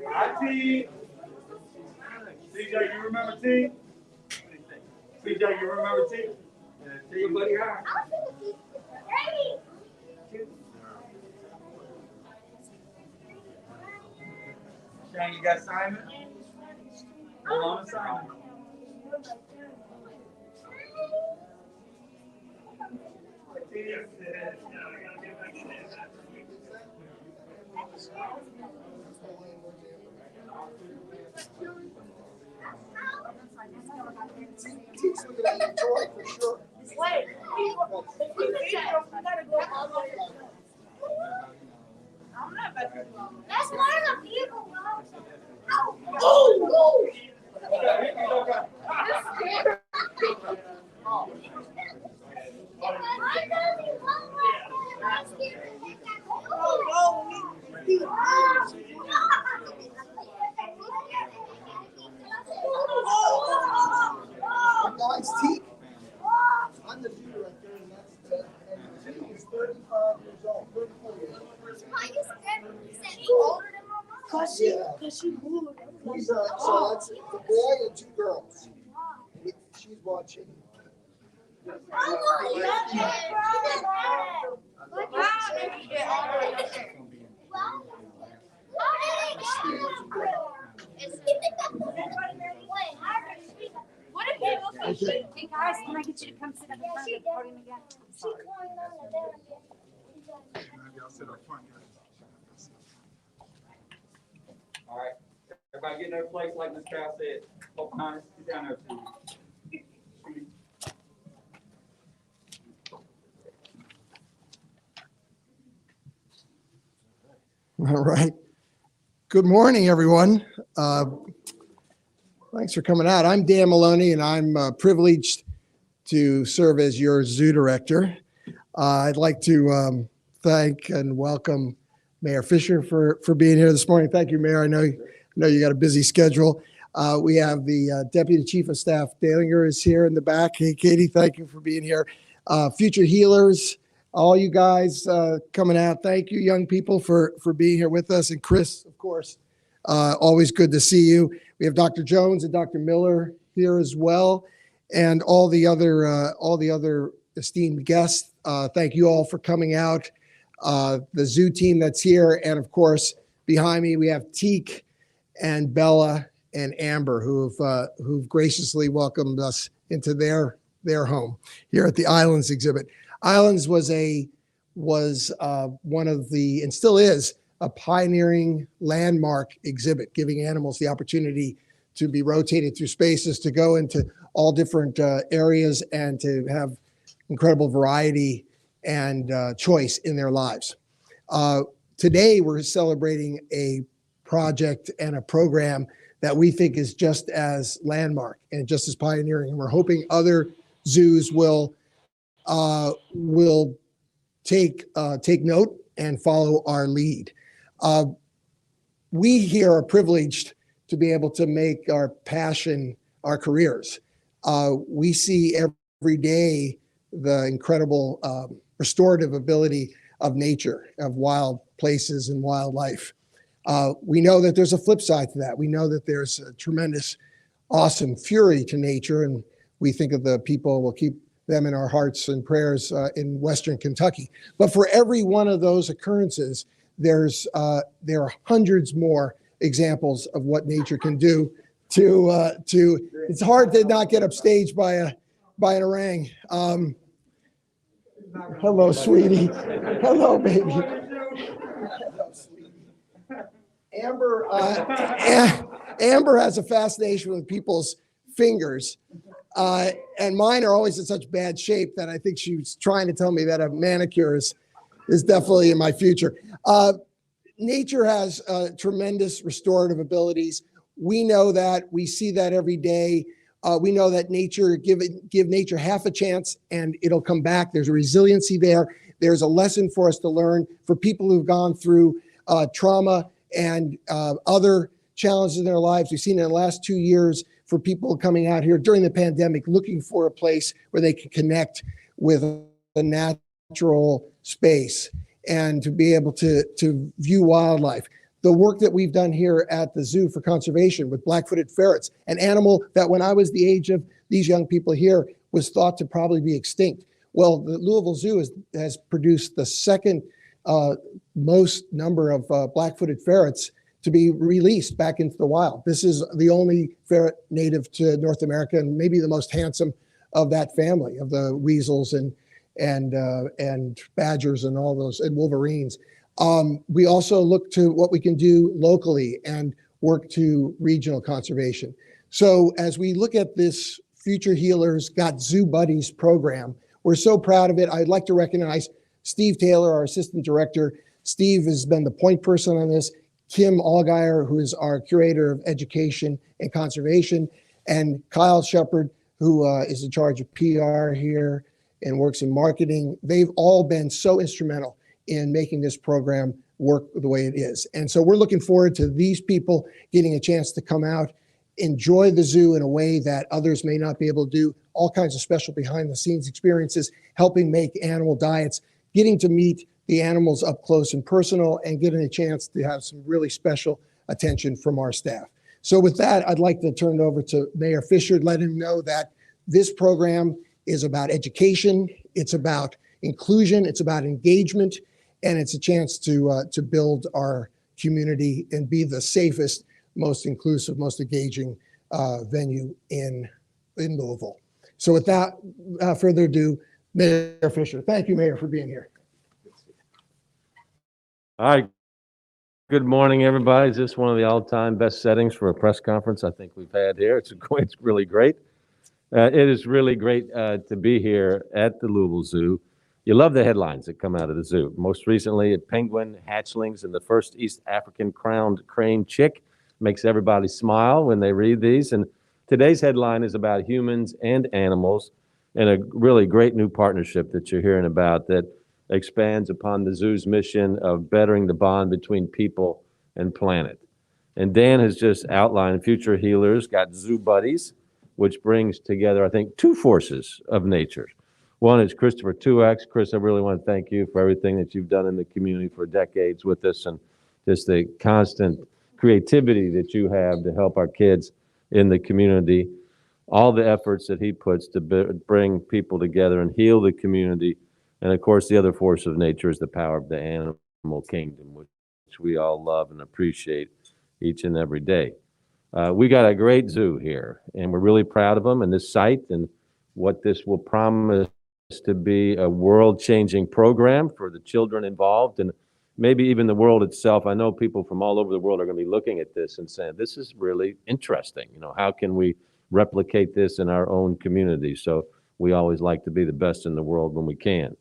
Hi, Teak. CJ, you remember Teak? CJ, you remember Teak? Teak, buddy, hi. Shane, you got Simon? Hold on to Simon. Teak's looking at you, Troy, for sure. Wait, we gotta go all the way. I'm not about to do all that. That's one of the people, bro. Oh! Guys, Teak, I'm the zoo director, and Teak is 35 years old, 34 years old. Cause she moved. He's so that's a boy and 2 girls. She's watching. What if you Hey guys, can I get you to come sit up in front of the podium again? I'm sorry. All right. Everybody get in their place like Miss Cal said. Pocahontas, get down there, please. All right. Good morning, everyone. Thanks for coming out. I'm Dan Maloney, and I'm privileged to serve as your zoo director. I'd like to thank and welcome Mayor Fisher for being here this morning. Thank you, Mayor. I know you got a busy schedule. We have the Deputy Chief of Staff, Dalinger, is here in the back. Hey, Katie, thank you for being here. Future healers, all you guys coming out. Thank you, young people, for being here with us. And Chris, of course, always good to see you. We have Dr. Jones and Dr. Miller here as well, and all the other esteemed guests. Thank you all for coming out. The zoo team that's here, and of course, behind me we have Teak and Bella and Amber, who've graciously welcomed us into their home here at the Islands exhibit. Islands was one of the, and still is, a pioneering landmark exhibit, giving animals the opportunity to be rotated through spaces, to go into all different areas, and to have incredible variety and choice in their lives. Today, we're celebrating a project and a program that we think is just as landmark and just as pioneering. And we're hoping other zoos will take note and follow our lead. We here are privileged to be able to make our passion our careers. We see every day the incredible restorative ability of nature, of wild places and wildlife. We know that there's a flip side to that. We know that there's a tremendous, awesome fury to nature, and we think of the people, we'll keep them in our hearts and prayers in Western Kentucky. But for every one of those occurrences, there are hundreds more examples of what nature can do to it's hard to not get upstaged by an orang. Hello, sweetie. Hello, baby. Hello, sweetie. Amber has a fascination with people's fingers, and mine are always in such bad shape that I think she's trying to tell me that a manicure is definitely in my future. Nature has tremendous restorative abilities. We know that. We see that every day. We know that nature, give nature half a chance and it'll come back. There's a resiliency there. There's a lesson for us to learn for people who've gone through trauma and other challenges in their lives. We've seen in the last 2 years for people coming out here during the pandemic, looking for a place where they can connect with a natural space and to be able to view wildlife. the work that we've done here at the zoo for conservation with black-footed ferrets, an animal that when I was the age of these young people here was thought to probably be extinct. Well, the Louisville Zoo has produced the second most number of black-footed ferrets to be released back into the wild. This is the only ferret native to North America and maybe the most handsome of that family, of the weasels and badgers and all those, and wolverines. We also look to what we can do locally and work to regional conservation. So as we look at this Future Healers Got Zoo Buddies program, we're so proud of it. I'd like to recognize Steve Taylor, our assistant director. Steve has been the point person on this. Kim Allgaier, who is our curator of education and conservation, and Kyle Shepard, who is in charge of PR here and works in marketing. They've all been so instrumental in making this program work the way it is. And so we're looking forward to these people getting a chance to come out, enjoy the zoo in a way that others may not be able to do, all kinds of special behind the scenes experiences, helping make animal diets, getting to meet the animals up close and personal, and getting a chance to have some really special attention from our staff. So with that, I'd like to turn it over to Mayor Fisher, let him know that this program is about education, it's about inclusion, it's about engagement, and it's a chance to build our community and be the safest, most inclusive, most engaging venue in Louisville. So without further ado, Mayor Fisher. Thank you, Mayor, for being here. Hi. Good morning, everybody. Is this one of the all-time best settings for a press conference I think we've had here? It's really great. It is really great to be here at the Louisville Zoo. You love the headlines that come out of the zoo. Most recently, penguin hatchlings and the first East African crowned crane chick makes everybody smile when they read these. And today's headline is about humans and animals and a really great new partnership that you're hearing about that expands upon the zoo's mission of bettering the bond between people and planet. And Dan has just outlined Future Healers Got Zoo Buddies, which brings together, I think, two forces of nature. One is Christopher 2X. Chris, I really want to thank you for everything that you've done in the community for decades with us and just the constant creativity that you have to help our kids in the community. All the efforts that he puts to bring people together and heal the community. And of course, the other force of nature is the power of the animal kingdom, which we all love and appreciate each and every day. We got a great zoo here, and we're really proud of them and this site and what this will promise to be a world-changing program for the children involved and maybe even the world itself. I know people from all over the world are going to be looking at this and saying, this is really interesting. You know, how can we replicate this in our own community? So we always like to be the best in the world when we can.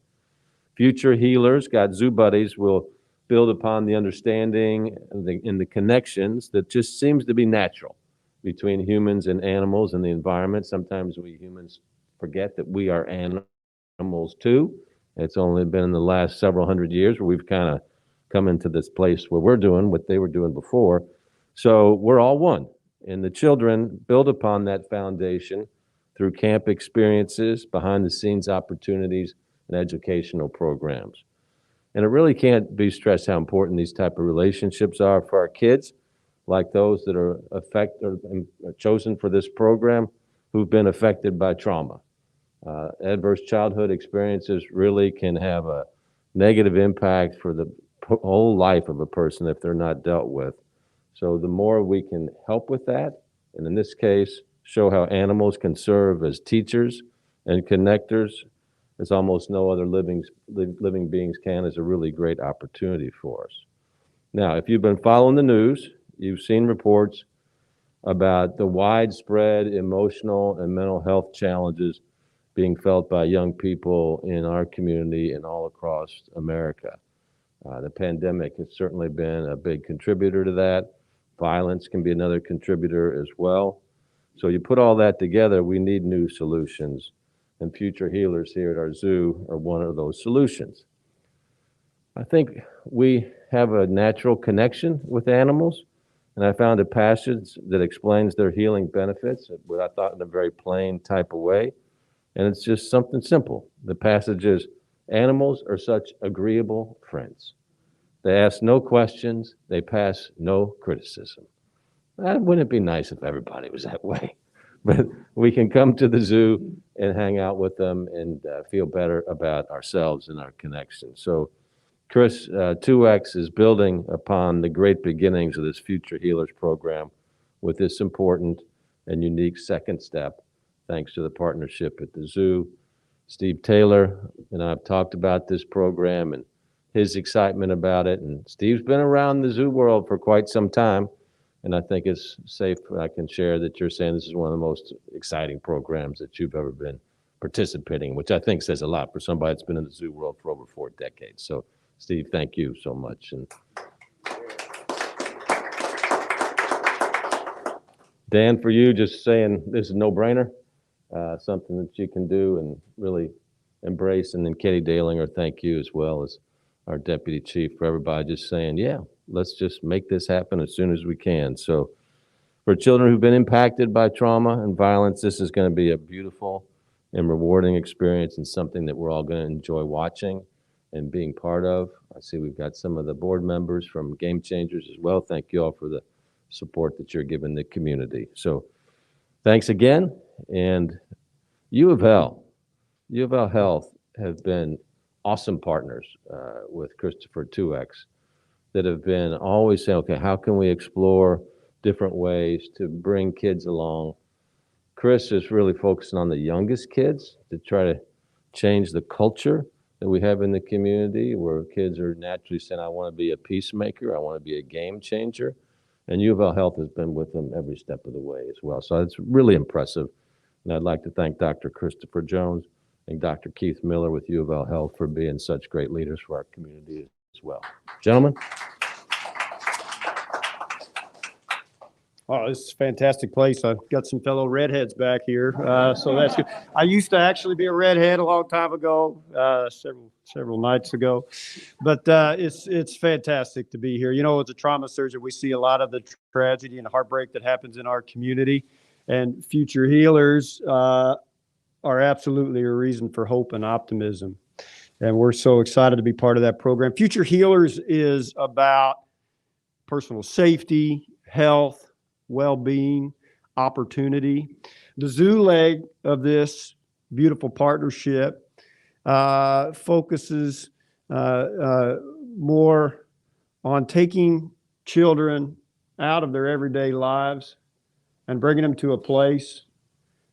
Future Healers Got Zoo Buddies will build upon the understanding and the connections that just seems to be natural between humans and animals and the environment. Sometimes we humans forget that we are animals too. It's only been in the last several hundred years where we've kind of come into this place where we're doing what they were doing before. So we're all one. And the children build upon that foundation through camp experiences, behind the scenes opportunities, and educational programs. And it really can't be stressed how important these type of relationships are for our kids, like those that are chosen for this program who've been affected by trauma. Adverse childhood experiences really can have a negative impact for the whole life of a person if they're not dealt with. So the more we can help with that, and in this case, show how animals can serve as teachers and connectors, as almost no other living beings can, is a really great opportunity for us. Now, if you've been following the news, you've seen reports about the widespread emotional and mental health challenges being felt by young people in our community and all across America. The pandemic has certainly been a big contributor to that. Violence can be another contributor as well. So you put all that together, we need new solutions. And Future Healers here at our zoo are one of those solutions. I think we have a natural connection with animals, and I found a passage that explains their healing benefits, what I thought in a very plain type of way, and it's just something simple. The passage is, animals are such agreeable friends. They ask no questions. They pass no criticism. Wouldn't it be nice if everybody was that way? But we can come to the zoo and hang out with them and feel better about ourselves and our connection. So, Chris, 2X is building upon the great beginnings of this Future Healers program with this important and unique second step, thanks to the partnership at the zoo. Steve Taylor and I have talked about this program and his excitement about it. And Steve's been around the zoo world for quite some time. And I think it's safe, I can share that you're saying this is one of the most exciting programs that you've ever been participating in, which I think says a lot for somebody that's been in the zoo world for over 4 decades. So, Steve, thank you so much. And Dan, for you, just saying this is a no-brainer, something that you can do and really embrace. And then Katie Dalinger, thank you as well as our deputy chief, for everybody just saying, yeah, let's just make this happen as soon as we can. So for children who've been impacted by trauma and violence, this is going to be a beautiful and rewarding experience and something that we're all going to enjoy watching and being part of. I see we've got some of the board members from Game Changers as well. Thank you all for the support that you're giving the community. So thanks again. And U of L Health have been awesome partners with Christopher 2X that have been always saying, okay, how can we explore different ways to bring kids along? Chris is really focusing on the youngest kids to try to change the culture that we have in the community where kids are naturally saying, I want to be a peacemaker, I want to be a game changer. And U of L Health has been with them every step of the way as well. So it's really impressive. And I'd like to thank Dr. Christopher Jones and Dr. Keith Miller with U of L Health for being such great leaders for our community as well. Gentlemen. Oh, this is a fantastic place. I've got some fellow redheads back here, so that's good. I used to actually be a redhead a long time ago, several nights ago, but it's fantastic to be here. You know, as a trauma surgeon, we see a lot of the tragedy and heartbreak that happens in our community, and Future Healers are absolutely a reason for hope and optimism, and we're so excited to be part of that program. Future Healers is about personal safety, health, well-being, opportunity. The zoo leg of this beautiful partnership focuses more on taking children out of their everyday lives and bringing them to a place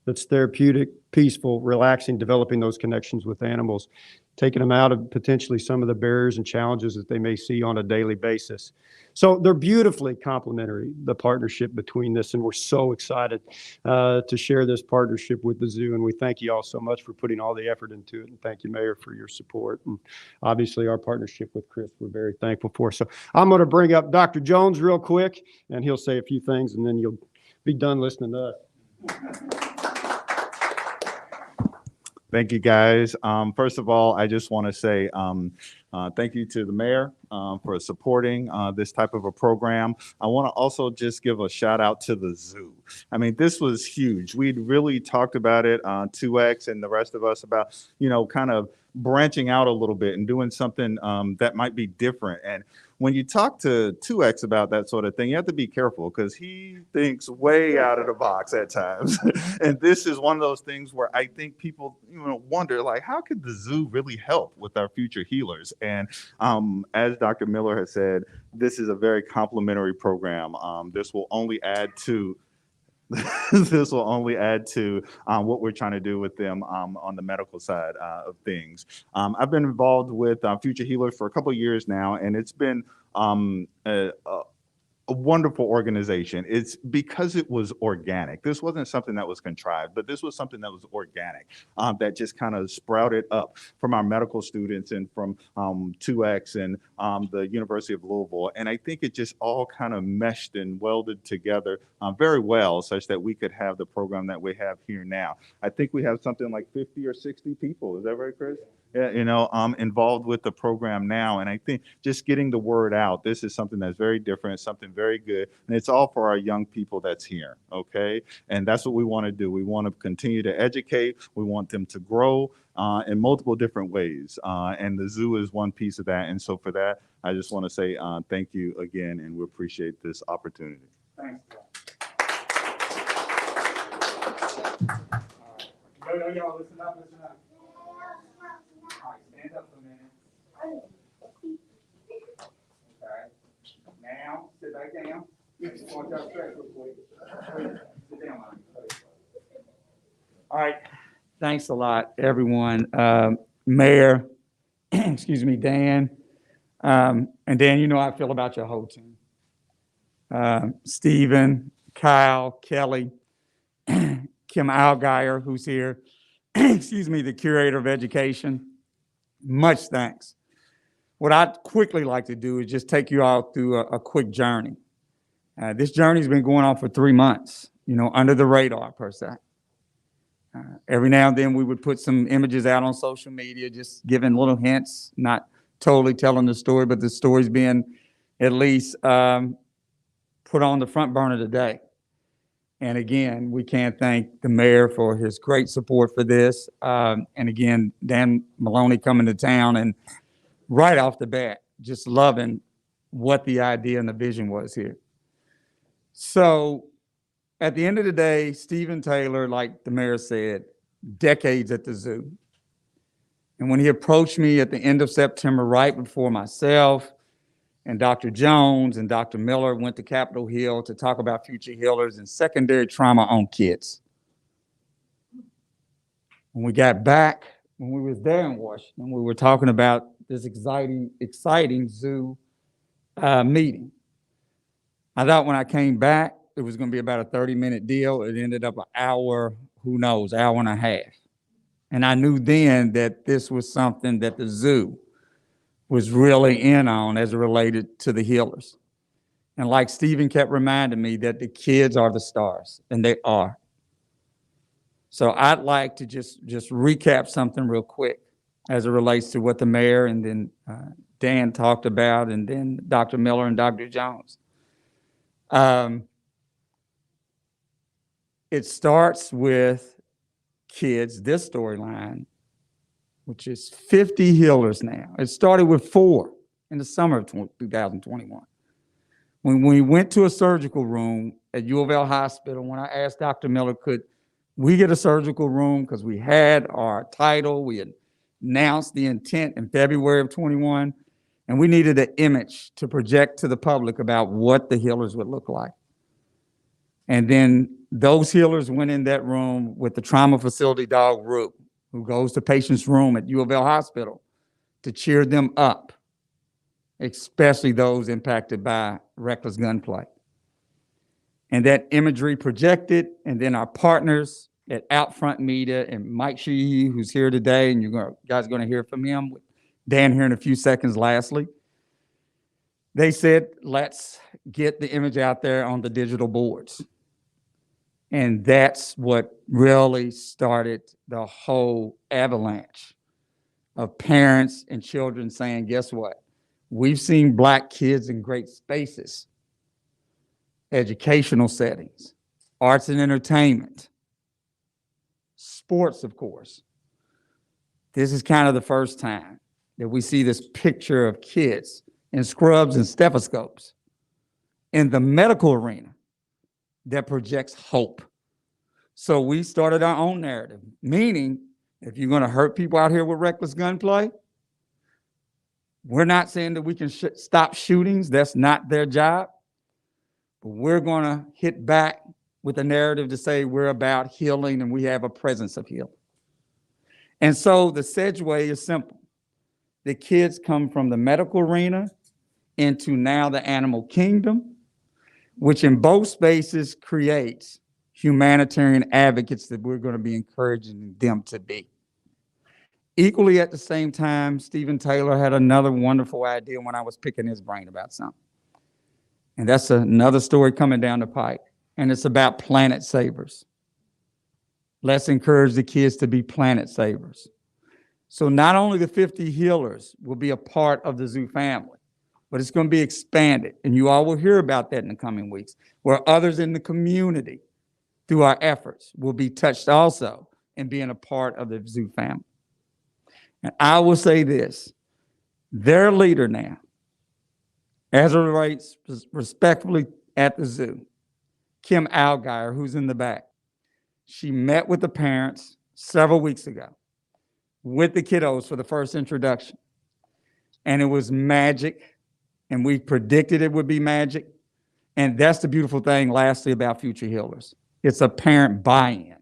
that's therapeutic, peaceful, relaxing, developing those connections with animals, taking them out of potentially some of the barriers and challenges that they may see on a daily basis. So they're beautifully complementary, the partnership between this, and we're so excited to share this partnership with the zoo. And we thank you all so much for putting all the effort into it. And thank you, Mayor, for your support. And obviously our partnership with Chris, we're very thankful for. So I'm going to bring up Dr. Jones real quick, and he'll say a few things, and then you'll be done listening to us. Thank you, guys. First of all, I just want to say thank you to the mayor for supporting this type of a program. I want to also just give a shout out to the zoo. I mean, this was huge. We'd really talked about it, 2X and the rest of us, about, you know, kind of branching out a little bit and doing something that might be different. And when you talk to 2X about that sort of thing, you have to be careful because he thinks way out of the box at times. And this is one of those things where I think people, you know, wonder, like, how could the zoo really help with our future healers? And as Dr. Miller has said, this is a very complimentary program. This will only add to what we're trying to do with them on the medical side of things. I've been involved with Future Healers for a couple of years now, and it's been a wonderful organization. It's because it was organic. This wasn't something that was contrived, but this was something that was organic, that just kind of sprouted up from our medical students and from 2X and the University of Louisville. And I think it just all kind of meshed and welded together very well, such that we could have the program that we have here now. I think we have something like 50 or 60 people. Is that right, Chris? involved with the program now. And I think just getting the word out, this is something that's very different, something very good. And it's all for our young people that's here, okay? And that's what we want to do. We want to continue to educate. We want them to grow in multiple different ways. And the zoo is one piece of that. And so for that, I just want to say thank you again, and we appreciate this opportunity. Thanks. All right. Yo, listen up, listen up. All right, stand up for a minute. Okay. Now, sit back down. Just want y'all to stretch real quick. Sit down, Lonnie. All right. Thanks a lot, everyone. Mayor, excuse me, Dan. And Dan, you know how I feel about your whole team. Stephen, Kyle, Kelly, Kim Algeyer, who's here, excuse me, the Curator of Education. Much thanks. What I'd quickly like to do is just take you all through a quick journey. This journey's been going on for 3 months, under the radar per se. Every now and then we would put some images out on social media, just giving little hints, not totally telling the story, but the story's being at least put on the front burner today. And again, we can't thank the mayor for his great support for this. And again, Dan Maloney coming to town and right off the bat, just loving what the idea and the vision was here. So at the end of the day, Stephen Taylor, like the mayor said, decades at the zoo. And when he approached me at the end of September, right before myself and Dr. Jones and Dr. Miller went to Capitol Hill to talk about future healers and secondary trauma on kids. When we got back, when we was there in Washington, we were talking about this exciting zoo meeting. I thought when I came back, it was going to be about a 30-minute deal. It ended up an hour, who knows, hour and a half. And I knew then that this was something that the zoo was really in on as it related to the healers. And like Stephen kept reminding me that the kids are the stars, and they are. So I'd like to just recap something real quick as it relates to what the mayor and then Dan talked about, and then Dr. Miller and Dr. Jones. It starts with kids, this storyline, which is 50 healers now. It started with 4 in the summer of 2021. When we went to a surgical room at U of L Hospital, when I asked Dr. Miller, could we get a surgical room? Because we had our title, we had announced the intent in February of 21, and we needed an image to project to the public about what the healers would look like. And then those healers went in that room with the trauma facility dog Rue, who goes to patients' room at U of L Hospital to cheer them up, especially those impacted by reckless gunplay. And that imagery projected, and then our partners at Outfront Media and Mike Sheehy, who's here today, and you guys are going to hear from him, with Dan here in a few seconds lastly. They said, let's get the image out there on the digital boards. And that's what really started the whole avalanche of parents and children saying, guess what? We've seen Black kids in great spaces, educational settings, arts and entertainment, sports, of course. This is kind of the first time that we see this picture of kids in scrubs and stethoscopes in the medical arena that projects hope. So we started our own narrative, meaning if you're going to hurt people out here with reckless gunplay, we're not saying that we can stop shootings. That's not their job. But we're going to hit back with a narrative to say we're about healing and we have a presence of healing. And so the segue is simple. The kids come from the medical arena into now the animal kingdom, which in both spaces creates humanitarian advocates that we're going to be encouraging them to be. Equally at the same time, Stephen Taylor had another wonderful idea when I was picking his brain about something. And that's another story coming down the pike. And it's about planet savers. Let's encourage the kids to be planet savers. So not only the 50 healers will be a part of the zoo family, but it's going to be expanded. And you all will hear about that in the coming weeks, where others in the community, through our efforts, will be touched also and being a part of the zoo family. And I will say this, their leader now, as it relates respectfully at the zoo, Kim Algeier, who's in the back, she met with the parents several weeks ago with the kiddos for the first introduction. And it was magic, and we predicted it would be magic. And that's the beautiful thing, lastly, about Future Healers. It's a parent buy-in.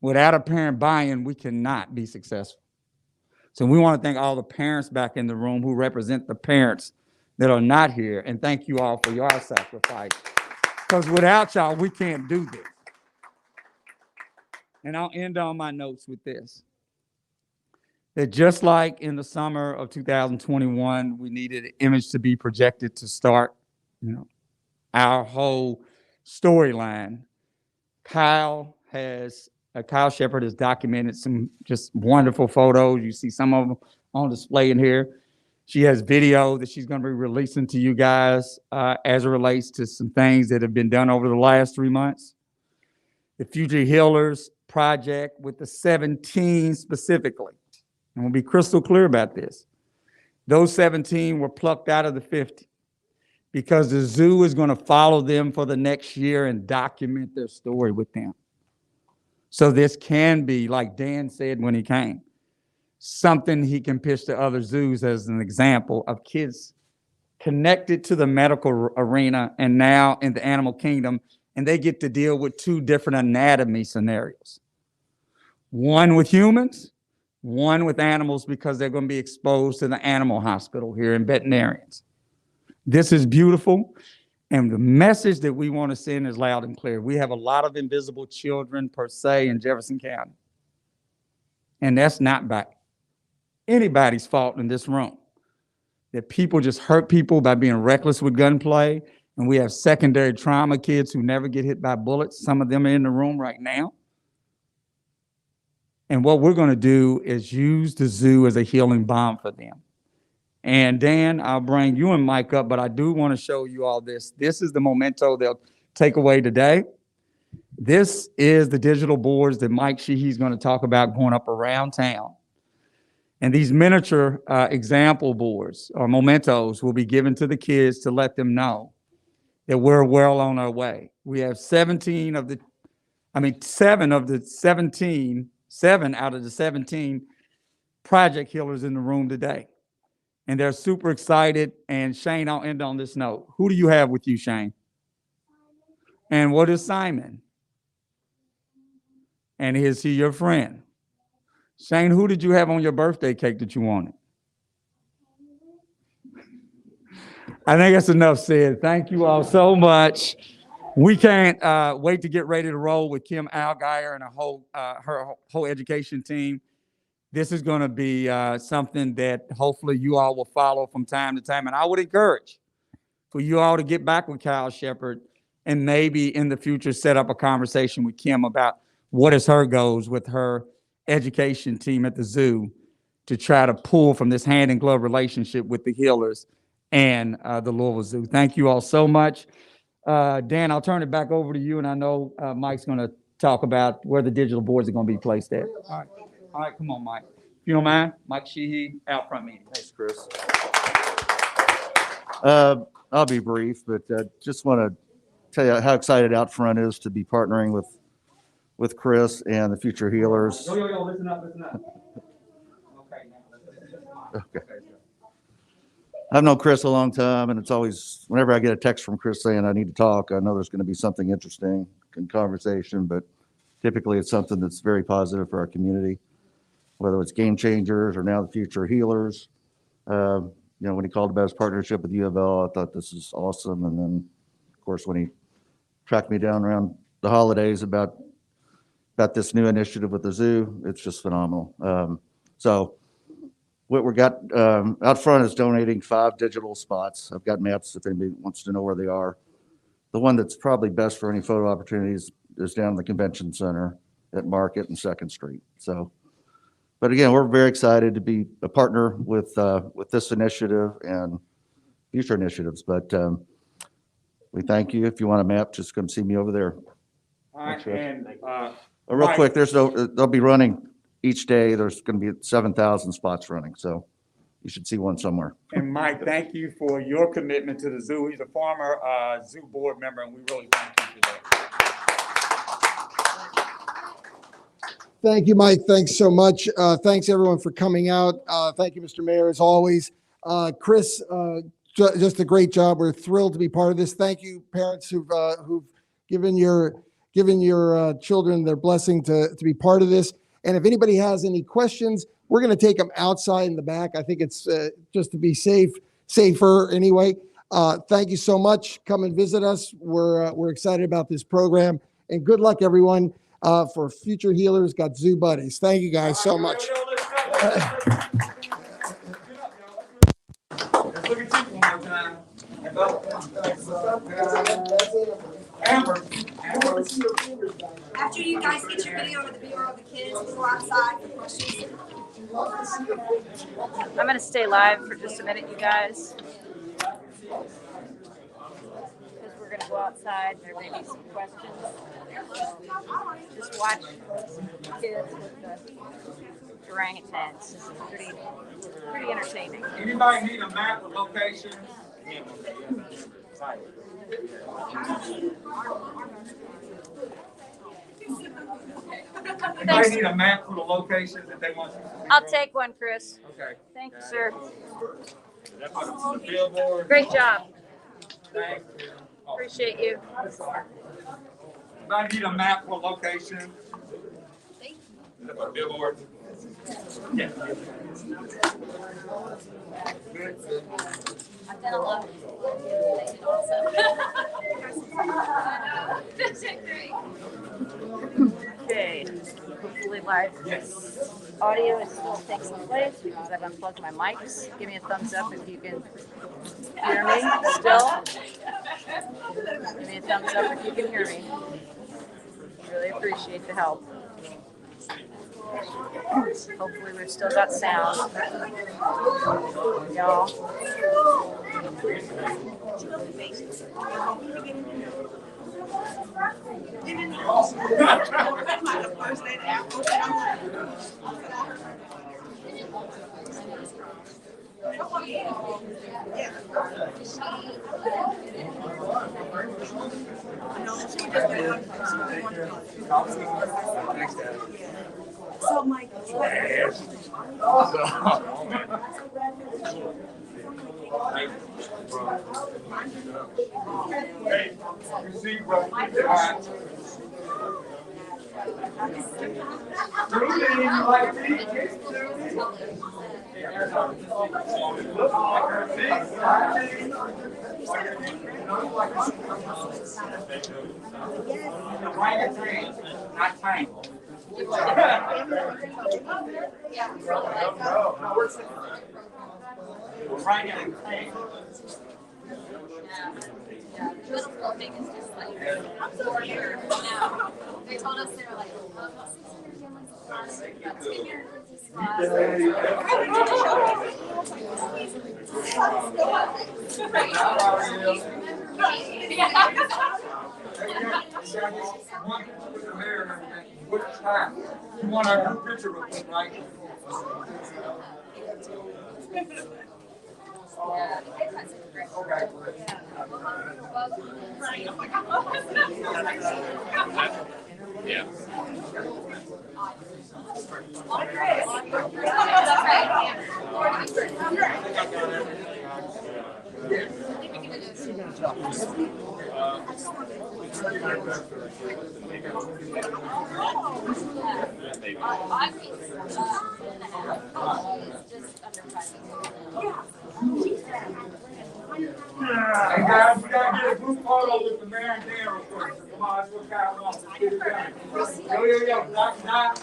Without a parent buy-in, we cannot be successful. So we want to thank all the parents back in the room who represent the parents that are not here. And thank you all for your sacrifice. Because without y'all, we can't do this. And I'll end on my notes with this. That just like in the summer of 2021, we needed an image to be projected to start, our whole storyline. Kyle Shepard has documented some just wonderful photos. You see some of them on display in here. She has video that she's going to be releasing to you guys as it relates to some things that have been done over the last 3 months. The Future Healers project with the 17 specifically. And we'll be crystal clear about this. Those 17 were plucked out of the 50 because the zoo is going to follow them for the next year and document their story with them. So this can be, like Dan said when he came, something he can pitch to other zoos as an example of kids connected to the medical arena and now in the animal kingdom, and they get to deal with 2 different anatomy scenarios. One with humans, one with animals, because they're going to be exposed to the animal hospital here in veterinarians. This is beautiful. And the message that we want to send is loud and clear. We have a lot of invisible children per se in Jefferson County. And that's not by anybody's fault in this room. That people just hurt people by being reckless with gunplay. And we have secondary trauma kids who never get hit by bullets. Some of them are in the room right now. And what we're going to do is use the zoo as a healing balm for them. And Dan, I'll bring you and Mike up, but I do want to show you all this. This is the memento they'll take away today. This is the digital boards that Mike Sheehy's going to talk about going up around town. And these miniature example boards or mementos will be given to the kids to let them know that we're well on our way. We have 7 out of the 17 project healers in the room today. And they're super excited. And Shane, I'll end on this note. Who do you have with you, Shane? And what is Simon? And is he your friend? Shane, who did you have on your birthday cake that you wanted? I think that's enough said. Thank you all so much. We can't wait to get ready to roll with Kim Algeier and her whole education team. This is going to be something that hopefully you all will follow from time to time. And I would encourage for you all to get back with Kyle Shepard and maybe in the future set up a conversation with Kim about what is her goals with her education team at the zoo to try to pull from this hand in glove relationship with the healers and the Louisville Zoo. Thank you all so much. Dan, I'll turn it back over to you. And I know Mike's going to talk about where the digital boards are going to be placed at. All right, come on, Mike. If you don't mind, Mike Sheehy, Outfront Media. Thanks, Chris. I'll be brief, but just want to tell you how excited Outfront is to be partnering with Chris and the Future Healers. Yo, listen up. Okay, now Okay. I've known Chris a long time, and it's always, whenever I get a text from Chris saying I need to talk, I know there's going to be something interesting in conversation, but typically it's something that's very positive for our community, whether it's game changers or now the Future Healers. When he called about his partnership with U of L, I thought this is awesome. And then, of course, when he tracked me down around the holidays about this new initiative with the zoo, it's just phenomenal. So what we got out front is donating 5 digital spots. I've got maps if anybody wants to know where they are. The one that's probably best for any photo opportunities is down in the convention center at Market and 2nd Street. So But again, we're very excited to be a partner with this initiative and future initiatives. But we thank you. If you want a map, just come see me over there. All right, and, Real Mike. quick, they'll be running each day. There's going to be 7,000 spots running, so you should see one somewhere. And Mike, thank you for your commitment to the zoo. He's a former zoo board member, and we really thank you for that. Thank you, Mike. Thanks so much. Thanks everyone for coming out. Thank you, Mr. Mayor, as always. Chris, just a great job. We're thrilled to be part of this. Thank you, parents who've given your children their blessing to be part of this. And if anybody has any questions, we're going to take them outside in the back. I think it's just to be safer anyway. Thank you so much. Come and visit us. We're excited about this program, and good luck, everyone. For future healers, got Zoo Buddies. Thank you guys so much. Let's look at you one more time. Amber. After you guys get your video with the Bureau of the Kids, we'll go outside for questions. I'm gonna stay live for just a minute, you guys. Because we're gonna go outside, there may be some questions. Just watch kids with the orangutans. This is pretty entertaining. Anybody need a map of location? Anybody need a map for the locations that they want you to see? I'll take one, Chris. Okay. Thank you, sir. That's on the billboard. Great job. Thank you. Appreciate you. Anybody need a map for location? That's on the billboard. Yeah. Good. I've done a lot of they did also. Okay. Hopefully live audio is still takes place because I've unplugged my mics. Give me a thumbs up if you can hear me still. Give me a thumbs up if you can hear me. Really appreciate the help. Hopefully we've still got sound. Y'all. So, Mike, Hey, you see, bro. Judy, you like Teak? Look like her Teak. Orangutan, not tangle. Orangutan. Beautiful thing is just like, I'm so here now. They told us they were like, oh, 600 families of class, about 10 years of Which time? You want our new picture real quick, right? Okay. Yeah. Hey guys, we gotta get a group photo with the mayor and Dan real quick. So come on, let's go count off. Let's get it done. Yo, knock.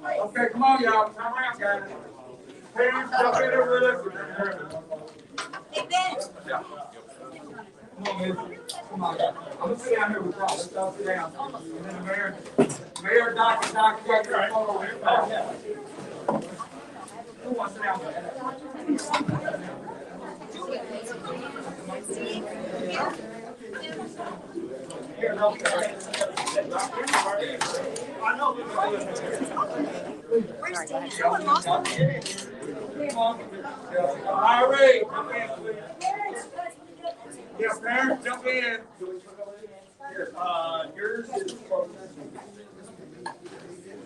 Okay, come on, y'all. Come around, guys. Hey, jump in there with us. Hey, Ben. Yeah. Come on, man. Come on. I'm gonna sit down here with y'all. Let's all sit down. And then the mayor, Dr. got your photo here. Oh, yeah. Who wants to sit down? All right. Yes, parents, jump in. Yours is. Hold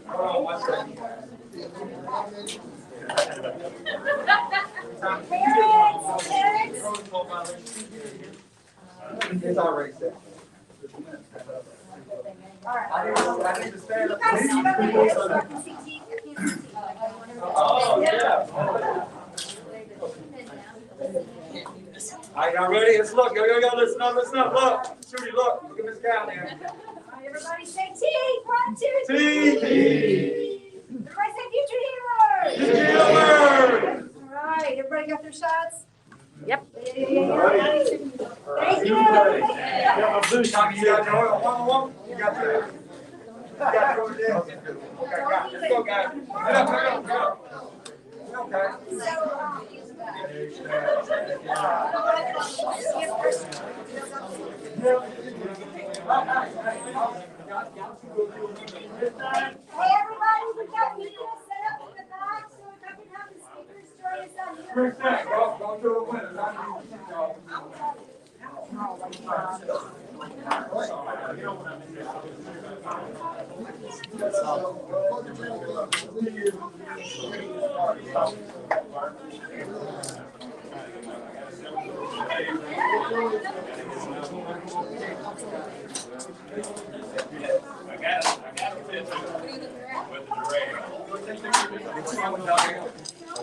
on one second. It's already set. I need to stand up. Oh, yeah. All right, y'all ready? Let's look. Yo, listen up, look. Shooty, look at this guy there. Everybody say Teak. 1, 2, 3. Teak. Everybody say future healers. Future healers. All right, everybody got their shots? Yep. Thank you. Tommy, you got your one. You got your. Over there. Okay, let's go, guys. Get up. Okay. Hey, everybody, we got media set up in the back, so if I can have the speakers join us on here. Quick thing, go to the winners.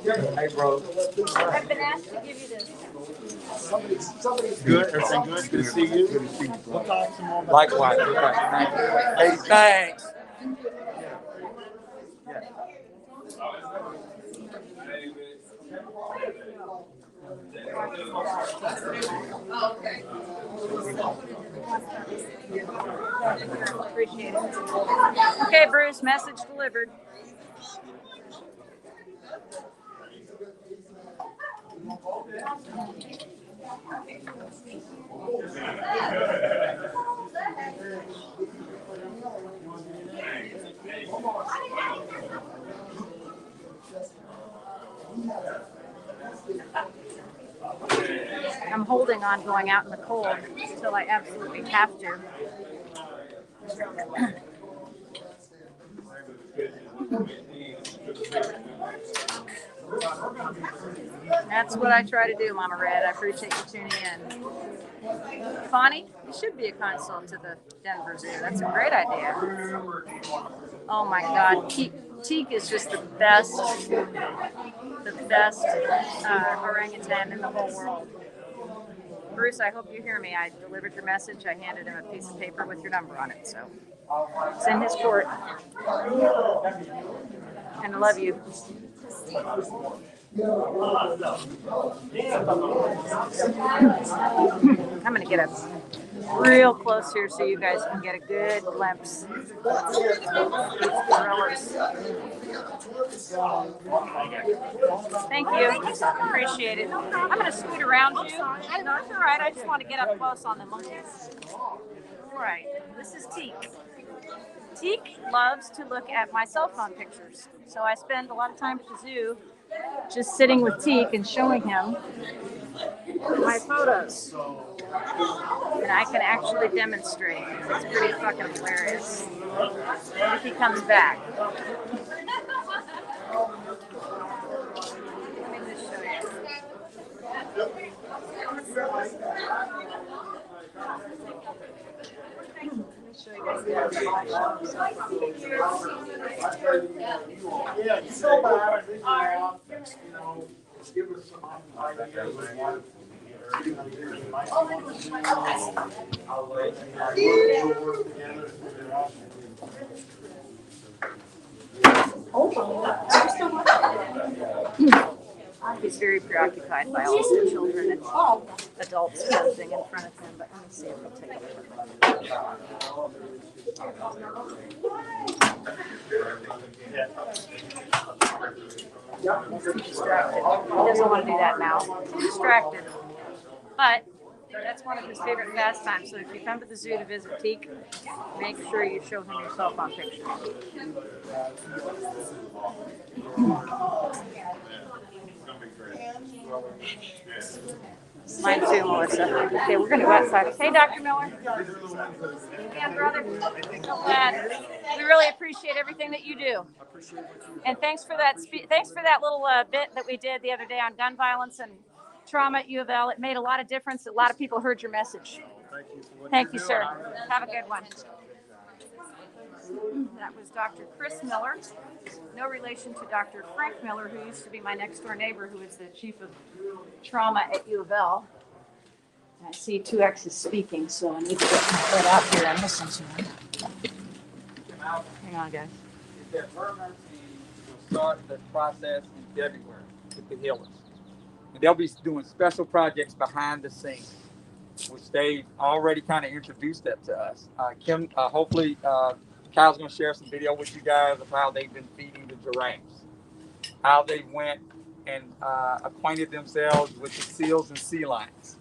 Hey, bro. I've been asked to give you this. Good, everything good? Good to see you. Good to see you. We'll talk some more about Likewise. Hey, thanks. Appreciate it. Okay, Bruce, message delivered. I'm holding on going out in the cold until I absolutely have to. That's what I try to do, Mama Red. I appreciate you tuning in. Bonnie, you should be a consul to the Denver Zoo. That's a great idea. Oh my God, Teak is just the best orangutan in the whole world. Bruce, I hope you hear me. I delivered your message. I handed him a piece of paper with your number on it. So it's in his court. And I love you. I'm going to get up real close here so you guys can get a good glimpse. Thank you. Appreciate it. I'm going to scoot around you. No, it's all right. I just want to get up close on the monkeys. All right. This is Teak. Teak loves to look at my cell phone pictures. So I spend a lot of time at the zoo just sitting with Teak and showing him my photos. And I can actually demonstrate. It's pretty fucking hilarious. If he comes back. Let me just show you. Show you guys the yeah, you go by and give us some ideas of what He's very preoccupied by all the children and adults posing in front of him, but let me see if he'll take it. He's too distracted. He doesn't want to do that now. Too distracted. But that's one of his favorite pastimes. So if you come to the zoo to visit Teak, make sure you show him yourself on pictures. Mine too, Melissa. Okay, we're going to go outside. Hey, Dr. Miller. Man, brother. So glad. We really appreciate everything that you do. And thanks for that. Thanks for that little bit that we did the other day on gun violence and trauma at U of L. It made a lot of difference. A lot of people heard your message. Thank you, sir. Have a good one. That was Dr. Chris Miller. No relation to Dr. Frank Miller, who used to be my next door neighbor, who is the chief of trauma at U of L. And I see 2X is speaking, so I need to get my head out here and listen to him. Hang on, guys. Their program team will start the process in February with the healers. And they'll be doing special projects behind the scenes, which they've already kind of introduced that to us. Kim, hopefully, Kyle's going to share some video with you guys of how they've been feeding the giraffes, how they went and acquainted themselves with the seals and sea lions,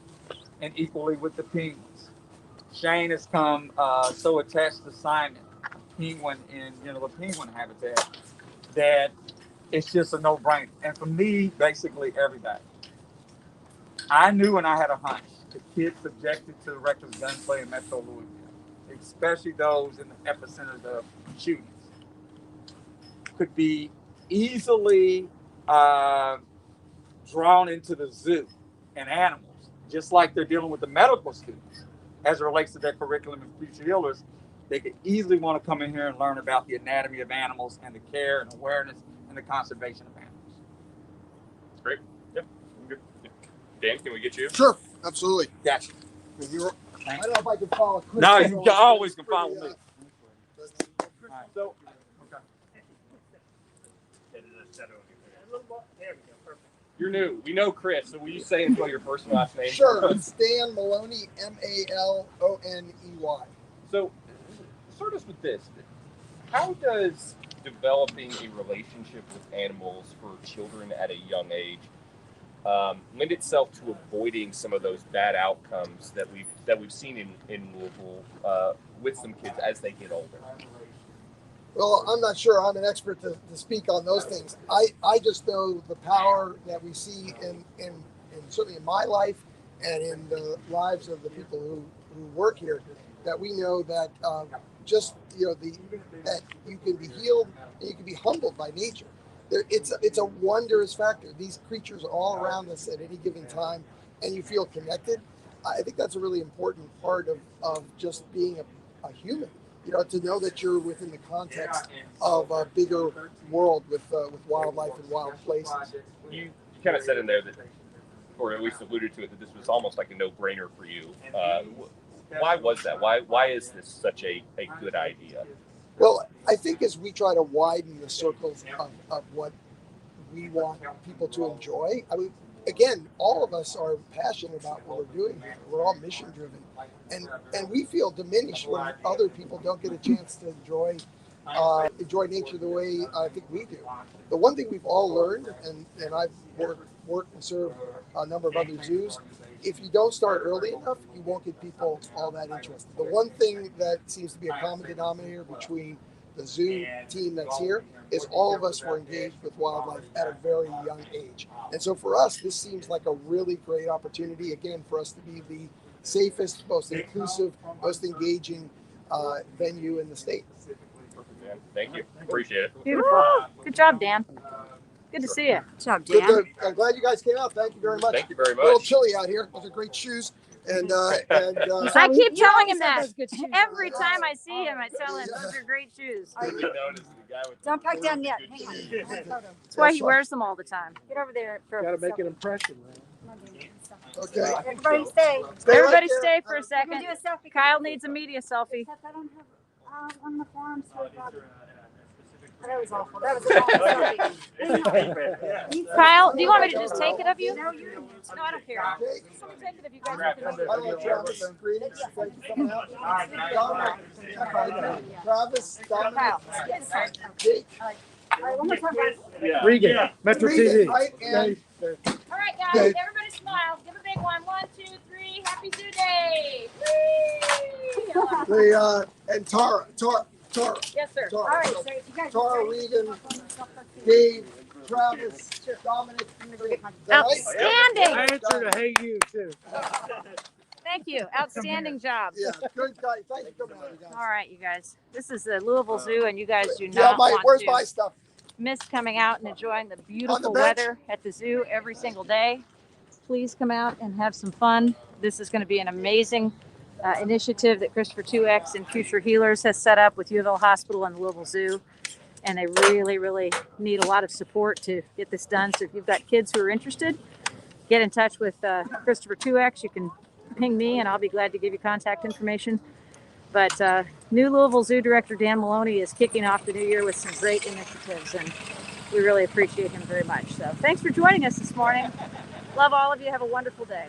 and equally with the penguins. Shane has come so attached to Simon, penguin in the penguin habitat, that it's just a no-brainer. And for me, basically everybody, I knew and I had a hunch the kids subjected to the reckless gunplay in Metro Louisville, especially those in the epicenters of shootings, could be easily drawn into the zoo and animals, just like they're dealing with the medical students as it relates to their curriculum and future healers. They could easily want to come in here and learn about the anatomy of animals and the care and awareness and the conservation of animals. Great. Yeah, I'm good. Yeah. Dan, can we get you? Sure, absolutely. Gotcha. I don't know if I can follow Chris. No, you always can follow me. So, you're new. We know Chris, so will you say and spell your first and last name? Sure, it's Dan Maloney, Maloney. So, start us with this. How does developing a relationship with animals for children at a young age lend itself to avoiding some of those bad outcomes that we've seen in Louisville with some kids as they get older? Well, I'm not sure I'm an expert to speak on those things. I just know the power that we see in certainly in my life and in the lives of the people who work here, that we know that that you can be healed and you can be humbled by nature. It's a wondrous factor. These creatures are all around us at any given time, and you feel connected. I think that's a really important part of just being a human. To know that you're within the context of a bigger world with wildlife and wild places. You kind of said in there that, or at least alluded to it, that this was almost like a no-brainer for you. Why was that? Why is this such a good idea? Well, I think as we try to widen the circles of what we want people to enjoy, I mean, again, all of us are passionate about what we're doing here. We're all mission driven. And we feel diminished when other people don't get a chance to enjoy nature the way I think we do. The one thing we've all learned, and I've worked and served a number of other zoos, if you don't start early enough, you won't get people all that interested. The one thing that seems to be a common denominator between the zoo team that's here is all of us were engaged with wildlife at a very young age. And so for us, this seems like a really great opportunity, again, for us to be the safest, most inclusive, most engaging venue in the state. Thank you. Appreciate it. Beautiful. Good job, Dan. Good to see you. Good job, Dan. I'm glad you guys came out. Thank you very much. Thank you very much. A little chilly out here. Those are great shoes. And I keep telling him that. Every time I see him, I tell him those are great shoes. Don't pack down yet. Hang on. That's why he wears them all the time. Get over there for got to make an impression, man. Okay. Everybody stay. Everybody stay for a We're second. gonna do a selfie. Kyle needs a media selfie. Except I don't have on the forums for That was awful. That was awful. Kyle, do you want me to just take it of you? No, I don't care. Someone take it of you guys. Travis, Kyle. Teak. All right, one more time. Regan, Metro TV. Right, and All right, guys, everybody smile. Give a big one. 1, 2, 3. Happy Zoo Day. Whee! and Tara. Yes, sir. Tara. All right, so you guys. Tara, Regan, Dave, Travis, Dominic. Outstanding. I answer to hey you too. Thank you. Outstanding job. Yeah, good guy. Thank you for coming out, you guys. All right, you guys. This is the Louisville Zoo, and you guys do Yeah, not want where's to my stuff? miss coming out and enjoying the beautiful bench? weather at the zoo every single day. Please come out and have some fun. This is going to be an amazing initiative that Christopher 2X and Future Healers has set up with U of L Hospital and the Louisville Zoo. And they really, really need a lot of support to get this done. So if you've got kids who are interested, get in touch with Christopher 2X. You can ping me and I'll be glad to give you contact information. But new Louisville Zoo Director Dan Maloney is kicking off the new year with some great initiatives, and we really appreciate him very much. So thanks for joining us this morning. Love all of you. Have a wonderful day.